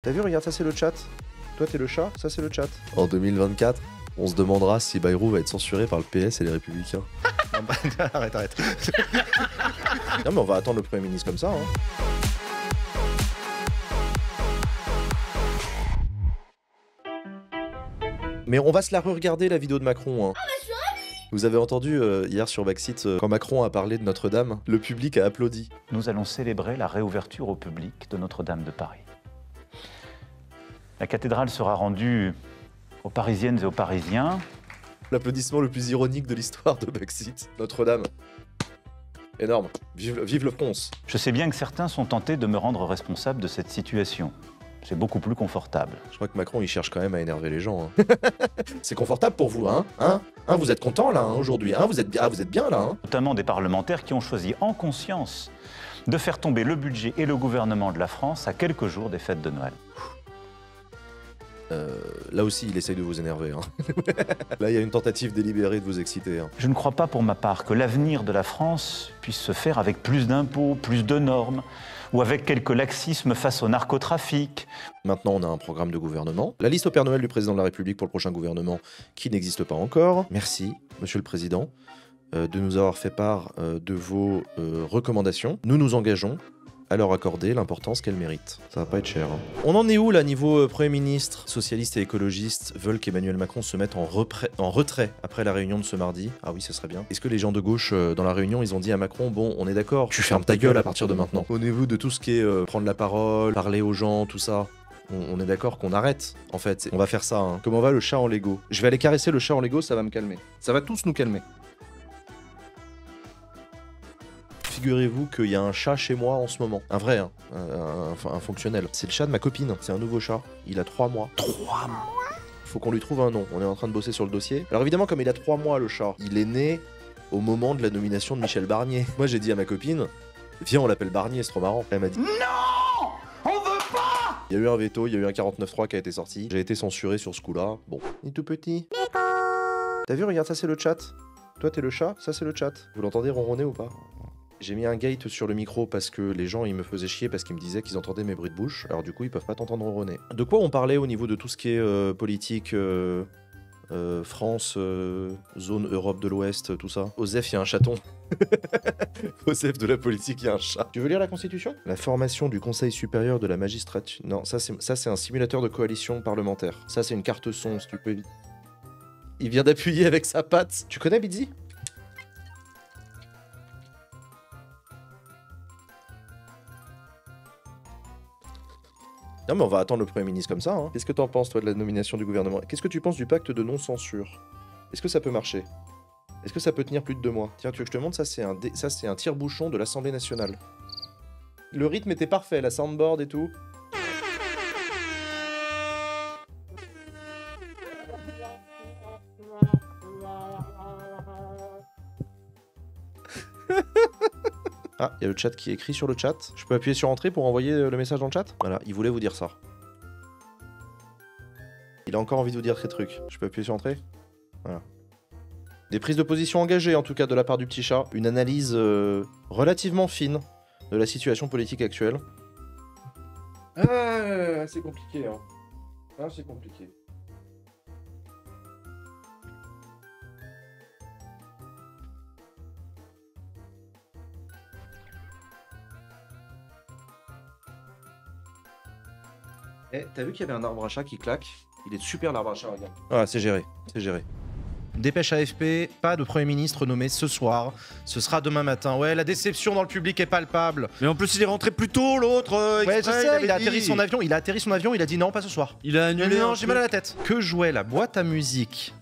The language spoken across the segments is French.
T'as vu, regarde, ça c'est le chat. Toi t'es le chat, ça c'est le chat. En 2024, on se demandera si Bayrou va être censuré par le PS et les Républicains. Non, bah, arrête. Non mais on va attendre le Premier ministre comme ça. Hein. Mais on va se la re-regarder la vidéo de Macron. Hein. Vous avez entendu hier sur Backseat, quand Macron a parlé de Notre-Dame, le public a applaudi. Nous allons célébrer la réouverture au public de Notre-Dame de Paris. La cathédrale sera rendue aux Parisiennes et aux Parisiens. L'applaudissement le plus ironique de l'histoire de Backseat. Notre-Dame. Énorme. Vive le France. Je sais bien que certains sont tentés de me rendre responsable de cette situation. C'est beaucoup plus confortable. Je crois que Macron, il cherche quand même à énerver les gens. Hein. C'est confortable pour vous, hein, vous êtes content là, aujourd'hui, vous êtes bien là. Notamment des parlementaires qui ont choisi en conscience de faire tomber le budget et le gouvernement de la France à quelques jours des fêtes de Noël. Là aussi, il essaye de vous énerver. Hein. Là, il y a une tentative délibérée de vous exciter. Hein. Je ne crois pas pour ma part que l'avenir de la France puisse se faire avec plus d'impôts, plus de normes, ou avec quelques laxismes face au narcotrafic. Maintenant, on a un programme de gouvernement. La liste au Père Noël du Président de la République pour le prochain gouvernement qui n'existe pas encore. Merci, Monsieur le Président, de nous avoir fait part de vos recommandations. Nous nous engageons à leur accorder l'importance qu'elles méritent. Ça va pas être cher. Hein. On en est où là, niveau Premier ministre? Socialistes et écologistes veulent qu'Emmanuel Macron se mette en retrait après la réunion de ce mardi. Ah oui, ça serait bien. Est-ce que les gens de gauche, dans la réunion, ils ont dit à Macron, bon, on est d'accord, tu fermes ta gueule à partir de maintenant. Au niveau de tout ce qui est prendre la parole, parler aux gens, tout ça, on est d'accord qu'on arrête, en fait. On va faire ça. Hein. Comment va le chat en Lego? Je vais aller caresser le chat en Lego, ça va me calmer. Ça va tous nous calmer. Figurez-vous qu'il y a un chat chez moi en ce moment. Un vrai, hein, un fonctionnel. C'est le chat de ma copine, c'est un nouveau chat. Il a 3 mois. 3 mois. Faut qu'on lui trouve un nom, on est en train de bosser sur le dossier. Alors évidemment, comme il a 3 mois le chat, il est né au moment de la nomination de Michel Barnier. Moi j'ai dit à ma copine, viens on l'appelle Barnier, c'est trop marrant. Elle m'a dit, non, on veut pas. Il y a eu un veto, il y a eu un 49.3 qui a été sorti. J'ai été censuré sur ce coup-là. Bon, il est tout petit. T'as vu, regarde, ça c'est le chat. Toi t'es le chat, ça c'est le chat. Vous l'entendez ronronner ou pas? J'ai mis un gate sur le micro parce que les gens ils me faisaient chier parce qu'ils me disaient qu'ils entendaient mes bruits de bouche, alors du coup ils peuvent pas t'entendre ronronner. De quoi on parlait au niveau de tout ce qui est politique, France, zone Europe de l'Ouest, tout ça? Osef, il y a un chaton. Osef de la politique, il y a un chat. Tu veux lire la Constitution? La formation du Conseil supérieur de la magistrature. Non, ça c'est un simulateur de coalition parlementaire. Ça c'est une carte son, si tu peux. Il vient d'appuyer avec sa patte. Tu connais Bidzi? Non mais on va attendre le Premier ministre comme ça. Hein. Qu'est-ce que t'en penses toi de la nomination du gouvernement? Qu'est-ce que tu penses du pacte de non-censure? Est-ce que ça peut marcher? Est-ce que ça peut tenir plus de 2 mois? Tiens, tu veux que je te montre? Ça c'est un tire-bouchon de l'Assemblée nationale. Le rythme était parfait, la soundboard et tout. Ah, il y a le chat qui est écrit sur le chat. Je peux appuyer sur entrée pour envoyer le message dans le chat? Voilà, il voulait vous dire ça. Il a encore envie de vous dire ces trucs. Je peux appuyer sur entrée? Voilà. Des prises de position engagées, en tout cas, de la part du petit chat. Une analyse relativement fine de la situation politique actuelle. Ah, c'est compliqué, hein. Ah, c'est compliqué. Eh, t'as vu qu'il y avait un arbre à chat qui claque? Il est super l'arbre à chat, regarde. Ah, c'est géré, c'est géré. Dépêche AFP, pas de Premier ministre nommé ce soir. Ce sera demain matin. Ouais, la déception dans le public est palpable. Mais en plus, il est rentré plus tôt, l'autre. Ouais, je sais, il a atterri son avion, il a dit non, pas ce soir. Il a annulé. Non, j'ai mal à la tête. Que jouait la boîte à musique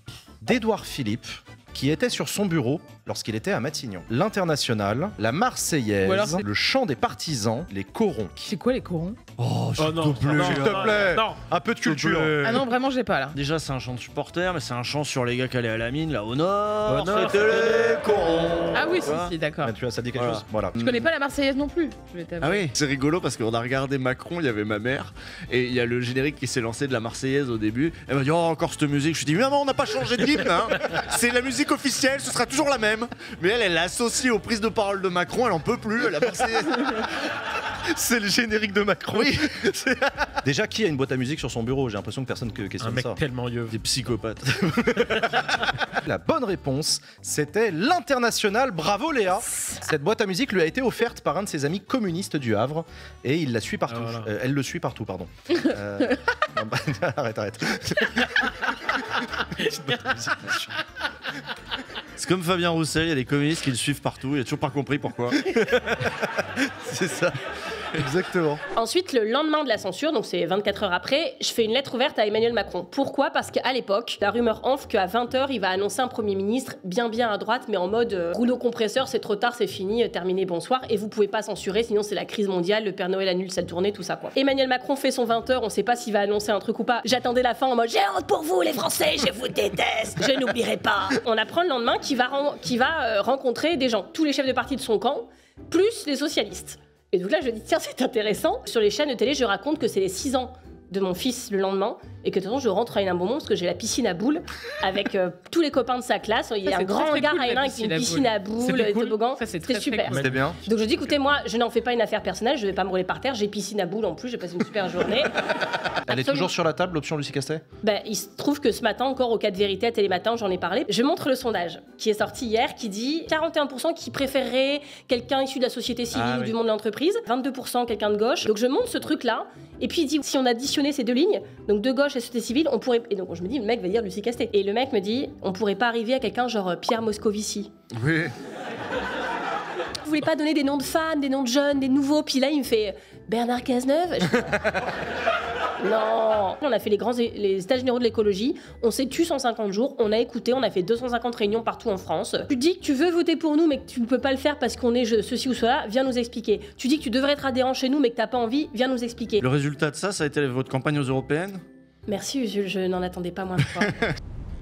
d'Édouard Philippe, qui était sur son bureau lorsqu'il était à Matignon? L'Internationale, la Marseillaise, le chant des partisans, les corons. C'est quoi les corons? Oh, s'il non, te plaît. S'il te plaît. Non. Un peu de culture. Ah non, vraiment, j'ai pas là. Déjà, c'est un chant de supporter, mais c'est un chant sur les gars qui allaient à la mine, là, au nord. C'était les corons. Ah oui, si, d'accord. Tu vois, ça dit quelque chose? Voilà. Je connais pas la Marseillaise non plus. Je vais t'avouer. Ah oui, c'est rigolo parce qu'on a regardé Macron, il y avait ma mère, et il y a le générique qui s'est lancé de la Marseillaise au début. Elle m'a dit, oh, encore cette musique. Je lui dis, mais non, on n'a pas changé de l'hymne, hein. C'est la musique officielle, ce sera toujours la même. Mais elle l'associe aux prises de parole de Macron, elle en peut plus, la Marseillaise. C'est le générique de Macron. Oui. Déjà, qui a une boîte à musique sur son bureau? J'ai l'impression que personne Un questionne mec ça. tellement yeux. Des psychopathes. La bonne réponse, c'était l'International. Bravo Léa. Cette boîte à musique lui a été offerte par un de ses amis communistes du Havre et il la suit partout. Ah, voilà. Elle le suit partout, pardon. Non, bah, arrête. C'est comme Fabien Roussel, il y a des communistes qui le suivent partout, il a toujours pas compris pourquoi. C'est ça. Exactement. Ensuite, le lendemain de la censure, donc c'est 24 heures après, je fais une lettre ouverte à Emmanuel Macron. Pourquoi? Parce qu'à l'époque, la rumeur enfle qu'à 20h, il va annoncer un Premier ministre bien à droite, mais en mode rouleau compresseur, c'est trop tard, c'est fini, terminé, bonsoir, et vous pouvez pas censurer, sinon c'est la crise mondiale, le Père Noël annule sa tournée, tout ça quoi. Emmanuel Macron fait son 20h, on sait pas s'il va annoncer un truc ou pas. J'attendais la fin en mode j'ai honte pour vous les Français, je vous déteste, je n'oublierai pas. On apprend le lendemain qu'il va rencontrer des gens, tous les chefs de parti de son camp, plus les socialistes. Et donc là, je dis, tiens, c'est intéressant. Sur les chaînes de télé, je raconte que c'est les 6 ans de mon fils le lendemain et que de toute façon, je rentre à Hénin Beaumont parce que j'ai la piscine à boules avec tous les copains de sa classe. Il y a Ça, un c'est grand très gars cool, à la Hénin avec une piscine à boules, C'était des cool. toboggans. Ça, c'est C'était très, super. très cool. C'était bien. Donc je dis, écoutez, moi, je n'en fais pas une affaire personnelle, je vais pas me rouler par terre, j'ai piscine à boules en plus, j'ai passé une super journée. Elle est toujours sur la table, l'option Lucie Castet? Ben, il se trouve que ce matin, encore au cas de vérité à Télématin, j'en ai parlé. Je montre le sondage qui est sorti hier qui dit 41% qui préféreraient quelqu'un issu de la société civile ou du monde de l'entreprise, 22% quelqu'un de gauche. Donc je montre ce truc-là, et puis il dit si on additionnait ces deux lignes, donc de gauche et société civile, on pourrait. Et donc je me dis, le mec va dire Lucie Castet. Et le mec me dit, on pourrait pas arriver à quelqu'un genre Pierre Moscovici. Oui. Vous voulez pas donner des noms de femmes, des noms de jeunes, des nouveaux? Puis là, il me fait Bernard Cazeneuve. Non. On a fait les états généraux de l'écologie. On s'est tué 150 jours. On a écouté. On a fait 250 réunions partout en France. Tu dis que tu veux voter pour nous, mais que tu ne peux pas le faire parce qu'on est ceci ou cela. Viens nous expliquer. Tu dis que tu devrais être adhérent chez nous, mais que t'as pas envie. Viens nous expliquer. Le résultat de ça a été votre campagne aux européennes? Merci, Jules. Je n'en attendais pas moins fort.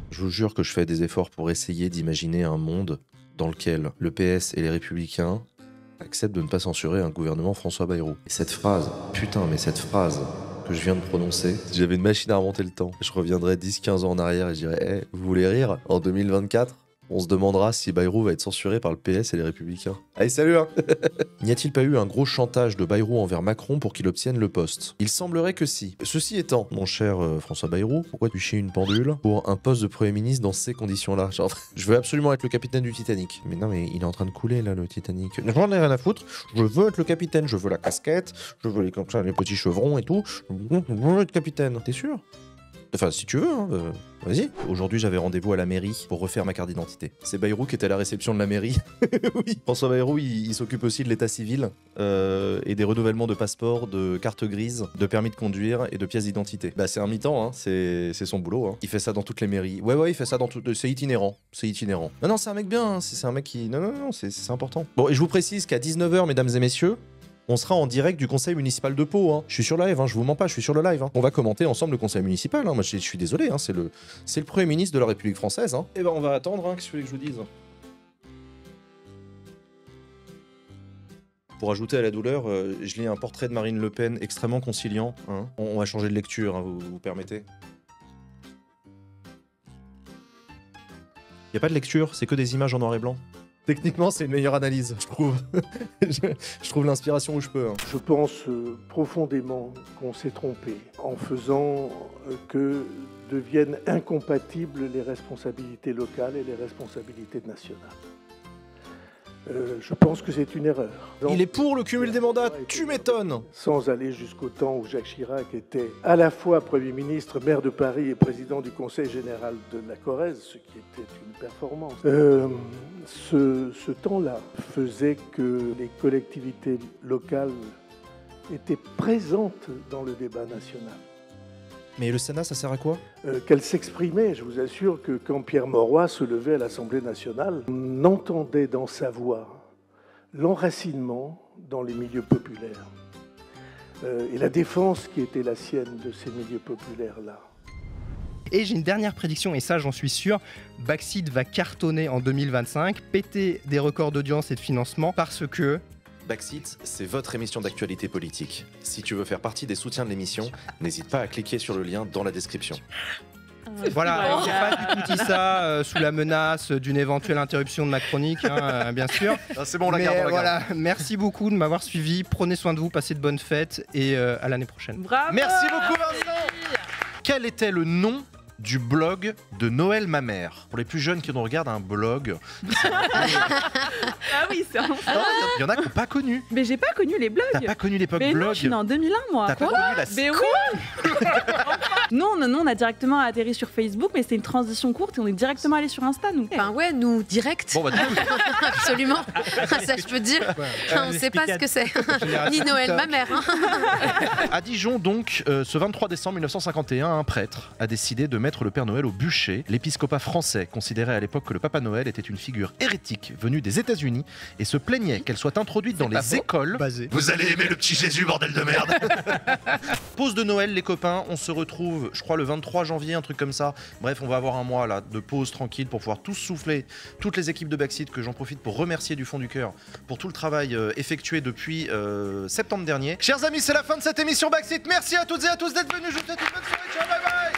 Je vous jure que je fais des efforts pour essayer d'imaginer un monde dans lequel le PS et les Républicains acceptent de ne pas censurer un gouvernement François Bayrou. Et cette phrase, putain, mais cette phrase que je viens de prononcer, si j'avais une machine à remonter le temps, je reviendrais 10-15 ans en arrière et je dirais vous voulez rire? En 2024, on se demandera si Bayrou va être censuré par le PS et les Républicains. Allez, salut hein. N'y a-t-il pas eu un gros chantage de Bayrou envers Macron pour qu'il obtienne le poste? Il semblerait que si. Ceci étant, mon cher François Bayrou, pourquoi tu chies une pendule pour un poste de Premier ministre dans ces conditions-là? Genre, je veux absolument être le capitaine du Titanic. Mais non, mais il est en train de couler là, le Titanic. J'en ai rien à foutre, je veux être le capitaine, je veux la casquette, je veux comme ça, les petits chevrons et tout. Je veux être capitaine. T'es sûr? Enfin, si tu veux, hein, vas-y. Aujourd'hui, j'avais rendez-vous à la mairie pour refaire ma carte d'identité. C'est Bayrou qui était à la réception de la mairie. Oui. François Bayrou, il s'occupe aussi de l'état civil et des renouvellements de passeports, de cartes grises, de permis de conduire et de pièces d'identité. Bah, c'est un mi-temps, hein, c'est son boulot. Hein. Il fait ça dans toutes les mairies. Ouais, il fait ça dans tout. C'est itinérant. C'est itinérant. Non, c'est un mec bien. Hein. C'est un mec qui. Non, c'est important. Bon, et je vous précise qu'à 19h, mesdames et messieurs, on sera en direct du conseil municipal de Pau. Hein. Je suis sur live, hein, je vous mens pas, je suis sur le live. Hein. On va commenter ensemble le conseil municipal. Hein. Moi, je suis désolé, hein, c'est le Premier ministre de la République française. Hein. Et ben, on va attendre. Hein, qu'est-ce que vous voulez que je vous dise? Pour ajouter à la douleur, je lis un portrait de Marine Le Pen extrêmement conciliant. Hein. On va changer de lecture, hein, vous permettez? Y a pas de lecture, c'est que des images en noir et blanc. Techniquement, c'est une meilleure analyse, je trouve. je trouve l'inspiration où je peux. Hein. Je pense profondément qu'on s'est trompé en faisant que deviennent incompatibles les responsabilités locales et les responsabilités nationales. Je pense que c'est une erreur. Il est pour le cumul des mandats, tu m'étonnes. Sans aller jusqu'au temps où Jacques Chirac était à la fois Premier ministre, maire de Paris et président du Conseil général de la Corrèze, ce qui était une performance. Ce temps-là faisait que les collectivités locales étaient présentes dans le débat national. Mais le Sénat, ça sert à quoi? Qu'elle s'exprimait. Je vous assure que quand Pierre Mauroy se levait à l'Assemblée nationale, on entendait dans sa voix l'enracinement dans les milieux populaires et la défense qui était la sienne de ces milieux populaires-là. Et j'ai une dernière prédiction, et ça j'en suis sûr, Backseat va cartonner en 2025, péter des records d'audience et de financement parce que... Backseat, c'est votre émission d'actualité politique. Si tu veux faire partie des soutiens de l'émission, n'hésite pas à cliquer sur le lien dans la description. Voilà, j'ai pas du tout dit ça sous la menace d'une éventuelle interruption de ma chronique, hein, bien sûr. Ah, c'est bon, on la Mais garde, on la garde. voilà, merci beaucoup de m'avoir suivi. Prenez soin de vous, passez de bonnes fêtes et à l'année prochaine. Bravo. Merci beaucoup, Vincent. Quel était le nom du blog de Noël ma mère? Pour les plus jeunes qui nous regardent, un blog. Ah oui, c'est un... Il y en a qui n'ont pas connu. Mais j'ai pas connu les blogs. T'as pas connu l'époque Mais non, blog. je suis née en 2001, moi. T'as pas connu la Mais oui. Non, on a directement atterri sur Facebook, mais c'était une transition courte et on est directement allé sur Insta, nous. Enfin ouais, nous, direct. Bon, bah, du coup, Absolument. Ça, je peux te dire. On ne sait pas ce que c'est. Ni Noël, ma mère. Hein. à Dijon, donc, ce 23 décembre 1951, un prêtre a décidé de mettre le Père Noël au bûcher. L'épiscopat français considérait à l'époque que le Papa Noël était une figure hérétique venue des États-Unis et se plaignait qu'elle soit introduite dans les écoles. Basé. Vous allez aimer le petit Jésus, bordel de merde. Pause de Noël, les copains. On se retrouve, je crois, le 23 janvier, un truc comme ça. Bref, on va avoir un mois là de pause tranquille pour pouvoir tous souffler. Toutes les équipes de Backseat que j'en profite pour remercier du fond du cœur pour tout le travail effectué depuis septembre dernier. Chers amis, c'est la fin de cette émission Backseat. Merci à toutes et à tous d'être venus. Je vous souhaite une bonne soirée. Ciao, bye bye.